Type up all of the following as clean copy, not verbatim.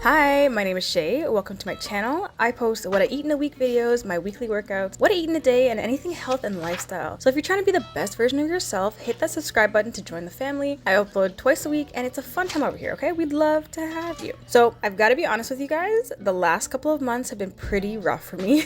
Hi, my name is Shay. Welcome to my channel. I post what I eat in a week videos, my weekly workouts, what I eat in a day, and anything health and lifestyle. So if you're trying to be the best version of yourself, hit that subscribe button to join the family. I upload twice a week and it's a fun time over here, okay? We'd love to have you. So I've got to be honest with you guys, the last couple of months have been pretty rough for me.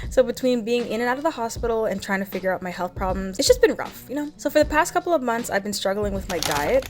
So between being in and out of the hospital and trying to figure out my health problems, it's just been rough, you know? So for the past couple of months, I've been struggling with my diet.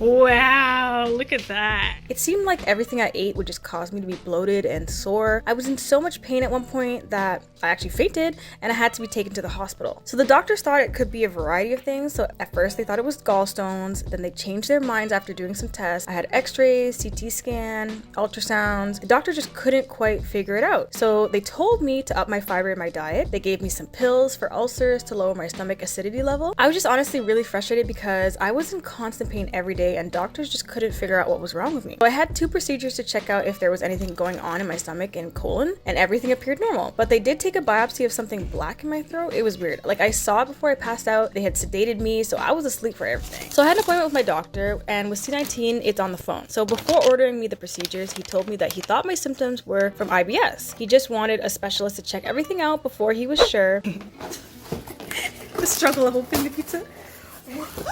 Wow, look at that. It seemed like everything I ate would just cause me to be bloated and sore. I was in so much pain at one point that I actually fainted and I had to be taken to the hospital. So the doctors thought it could be a variety of things. So at first they thought it was gallstones, then they changed their minds after doing some tests. I had x-rays, CT scan, ultrasounds. The doctor just couldn't quite figure it out. So they told me to up my fiber in my diet. They gave me some pills for ulcers to lower my stomach acidity level. I was just honestly really frustrated because I was in constant pain every day and doctors just couldn't figure out what was wrong with me. So I had 2 procedures to check out if there was anything going on in my stomach and colon, and everything appeared normal. But they did take a biopsy of something black in my throat. It was weird. Like, I saw it before I passed out. They had sedated me, so I was asleep for everything. So I had an appointment with my doctor, and with C19, it's on the phone. So before ordering me the procedures, he told me that he thought my symptoms were from IBS. He just wanted a specialist to check everything out before he was sure. The struggle of opening the pizza.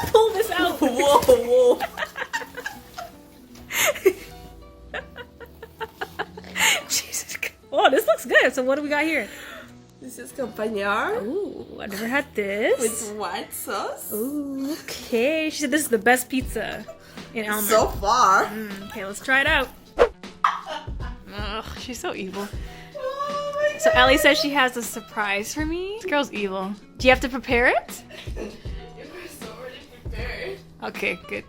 Pull this out. Whoa. Jesus. Oh, this looks good. So what do we got here? This is campagnard Ooh, I've never had this. with white sauce. Ooh, okay. She said this is the best pizza in Elmer. So far. Okay, let's try it out. Ugh, she's so evil. Oh my So Ellie says she has a surprise for me. This girl's evil. Do you have to prepare it? It was already prepared. Okay, good.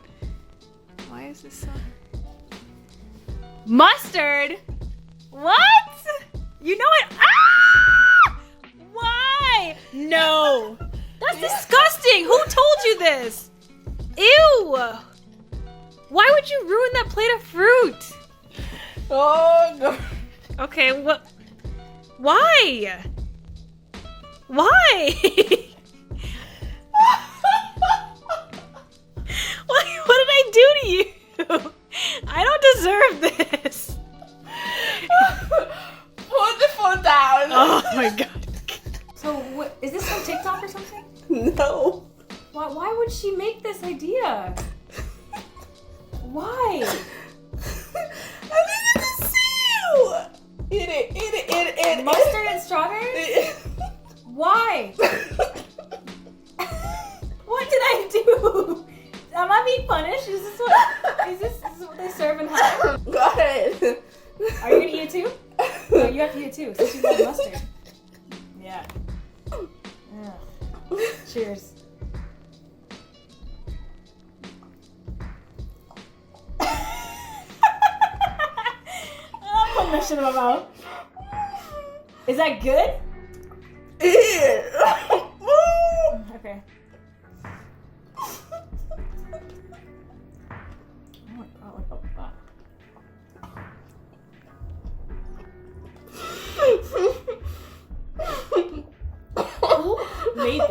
Why is this so... Mustard? What? You know it? Ah! Why? No. That's disgusting. Who told you this? Ew. Why would you ruin that plate of fruit? Oh no. Okay, what? Why? Why? What did I do to you? I don't deserve this. Put the phone down. Oh my god. So what, is this on TikTok or something? No. Why would she make this idea? Why? I need to see you. Eat it. Mustard and strawberries? Why? What did I do? Am I being punished? Is this what they serve in high? Go ahead. Are you gonna eat it too? No, you have to eat it too, since you love mustard. Yeah. Cheers. I'm putting that shit in my mouth. Is that good? Eat it. Okay. Oh my god, what the fuck? Who made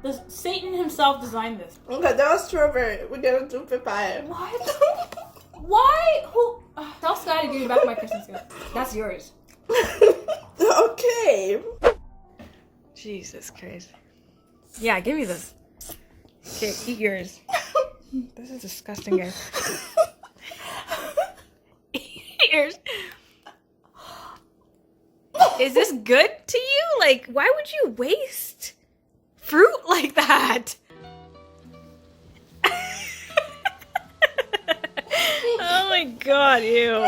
this? Satan himself designed this. Okay, that was strawberry. We're gonna do papaya. What? Why? Who? Tell Sky to give me back my Christmas gift. That's yours. Okay. Jesus Christ. Yeah, give me this. Okay, eat yours. This is disgusting, guys. Eat yours. Is this good to you? Like, why would you waste fruit like that? Oh my god, ew.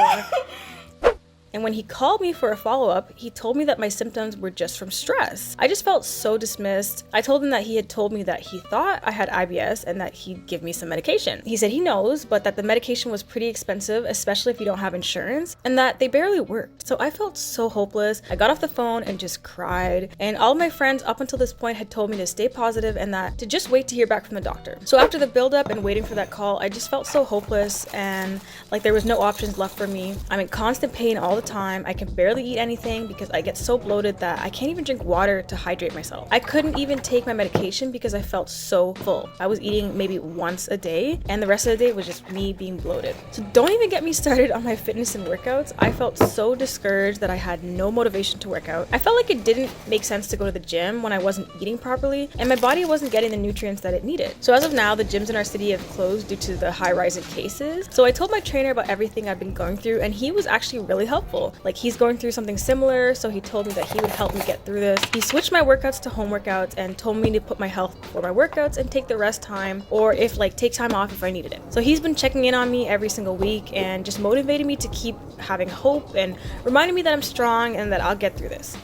And when he called me for a follow-up, he told me that my symptoms were just from stress. I just felt so dismissed. I told him that he had told me that he thought I had IBS and that he'd give me some medication. He said he knows, but that the medication was pretty expensive, especially if you don't have insurance, and that they barely worked. So I felt so hopeless. I got off the phone and just cried. And all of my friends up until this point had told me to stay positive and that to just wait to hear back from the doctor. So after the build-up and waiting for that call, I just felt so hopeless and like there was no options left for me. I'm in constant pain all the time. I can barely eat anything because I get so bloated that I can't even drink water to hydrate myself. I couldn't even take my medication because I felt so full. I was eating maybe once a day and the rest of the day was just me being bloated. So don't even get me started on my fitness and workouts. I felt so discouraged that I had no motivation to work out. I felt like it didn't make sense to go to the gym when I wasn't eating properly and my body wasn't getting the nutrients that it needed. So as of now, the gyms in our city have closed due to the high rise in cases. So I told my trainer about everything I've been going through and he was actually really helpful. Like he's going through something similar, so he told me that he would help me get through this. He switched my workouts to home workouts and told me to put my health before my workouts and take the rest time, or if like take time off if I needed it. So he's been checking in on me every single week and just motivating me to keep having hope and reminding me that I'm strong and that I'll get through this.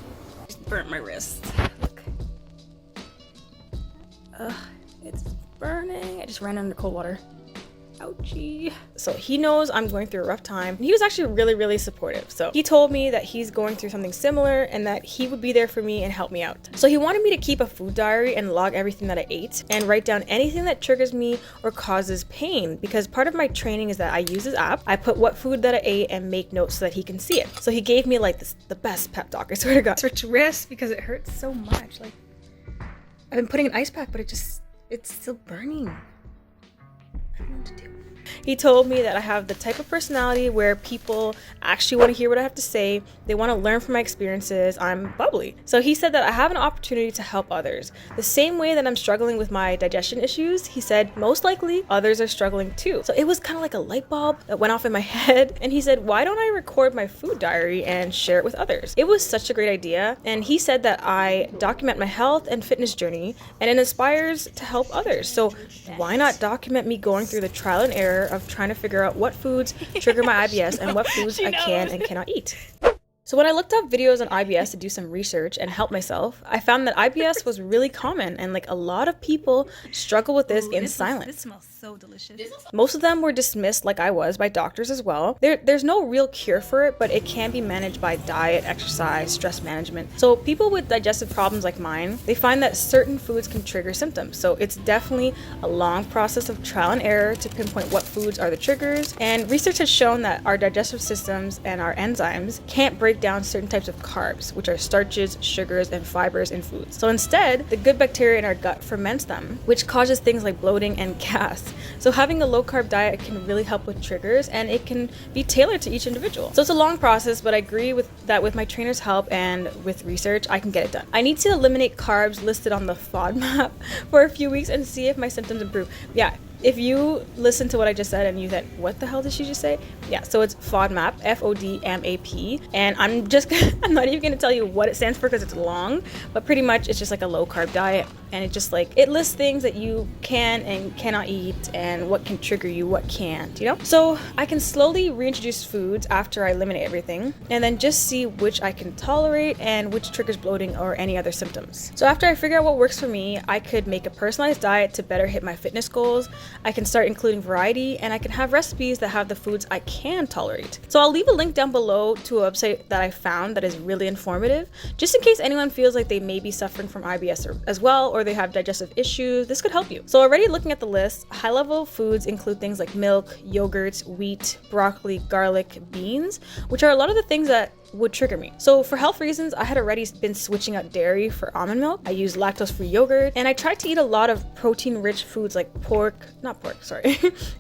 Just burnt my wrist. Look. It's burning. I just ran under cold water. Ouchie. So he knows I'm going through a rough time. He was actually really supportive. So he told me that he's going through something similar and that he would be there for me and help me out. So he wanted me to keep a food diary and log everything that I ate and write down anything that triggers me or causes pain, because part of my training is that I use his app. I put what food that I ate and make notes so that he can see it. So he gave me like the best pep talk, I swear to God. Switch wrist because it hurts so much. Like I've been putting an ice pack, but it's still burning. I don't know what to do. He told me that I have the type of personality where people actually want to hear what I have to say. They want to learn from my experiences. I'm bubbly. So he said that I have an opportunity to help others. The same way that I'm struggling with my digestion issues, he said most likely others are struggling too. So it was kind of like a light bulb that went off in my head. And he said, why don't I record my food diary and share it with others? It was such a great idea. And he said that I document my health and fitness journey and it inspires to help others. So why not document me going through the trial and error of trying to figure out what foods trigger my IBS and what foods I can and cannot eat. So when I looked up videos on IBS to do some research and help myself, I found that IBS was really common and like a lot of people struggle with this in silence. This smells so delicious. Most of them were dismissed like I was by doctors as well. There's no real cure for it, but it can be managed by diet, exercise, stress management. So people with digestive problems like mine, they find that certain foods can trigger symptoms. So it's definitely a long process of trial and error to pinpoint what foods are the triggers. And research has shown that our digestive systems and our enzymes can't break down certain types of carbs, which are starches, sugars, and fibers in foods. So instead, the good bacteria in our gut ferments them, which causes things like bloating and gas. So having a low carb diet can really help with triggers and it can be tailored to each individual. So it's a long process, but I agree with my trainer's help and with research, I can get it done. I need to eliminate carbs listed on the FODMAP for a few weeks and see if my symptoms improve. Yeah. If you listen to what I just said and you said, what the hell did she just say? Yeah, so it's FODMAP, FODMAP. And I'm not even gonna tell you what it stands for because it's long, but pretty much it's just like a low carb diet. And it just like, it lists things that you can and cannot eat and what can trigger you, what can't, you know? So I can slowly reintroduce foods after I eliminate everything and then just see which I can tolerate and which triggers bloating or any other symptoms. So after I figure out what works for me, I could make a personalized diet to better hit my fitness goals. I can start including variety and I can have recipes that have the foods I can tolerate. So I'll leave a link down below to a website that I found that is really informative, just in case anyone feels like they may be suffering from IBS as well, or they have digestive issues. This could help you. So already looking at the list, high-level foods include things like milk, yogurts, wheat, broccoli, garlic, beans, which are a lot of the things that would trigger me. So for health reasons, I had already been switching out dairy for almond milk. I use lactose-free yogurt, and I tried to eat a lot of protein-rich foods like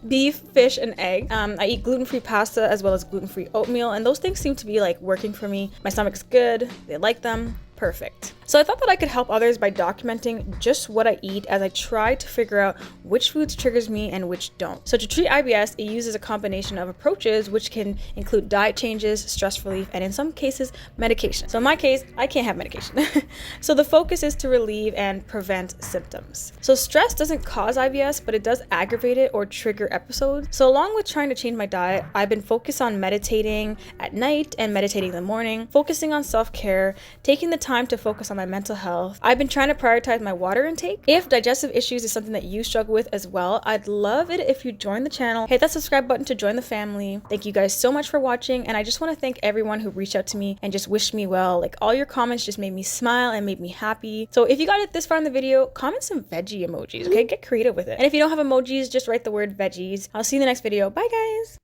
beef, fish, and egg. I eat gluten-free pasta as well as gluten-free oatmeal, and those things seem to be like working for me. My stomach's good, they like them. Perfect. So I thought that I could help others by documenting just what I eat as I try to figure out which foods triggers me and which don't. So to treat IBS, it uses a combination of approaches which can include diet changes, stress relief, and in some cases, medication. So in my case, I can't have medication. So the focus is to relieve and prevent symptoms. So stress doesn't cause IBS, but it does aggravate it or trigger episodes. So along with trying to change my diet, I've been focused on meditating at night and meditating in the morning, focusing on self-care, taking the time to focus on my mental health. I've been trying to prioritize my water intake. If digestive issues is something that you struggle with as well, I'd love it if you join the channel. Hit that subscribe button to join the family. Thank you guys so much for watching, and I just want to thank everyone who reached out to me and just wished me well. Like, all your comments just made me smile and made me happy. So if you got it this far in the video, comment some veggie emojis, okay? Get creative with it. And if you don't have emojis, just write the word veggies. I'll see you in the next video. Bye, guys.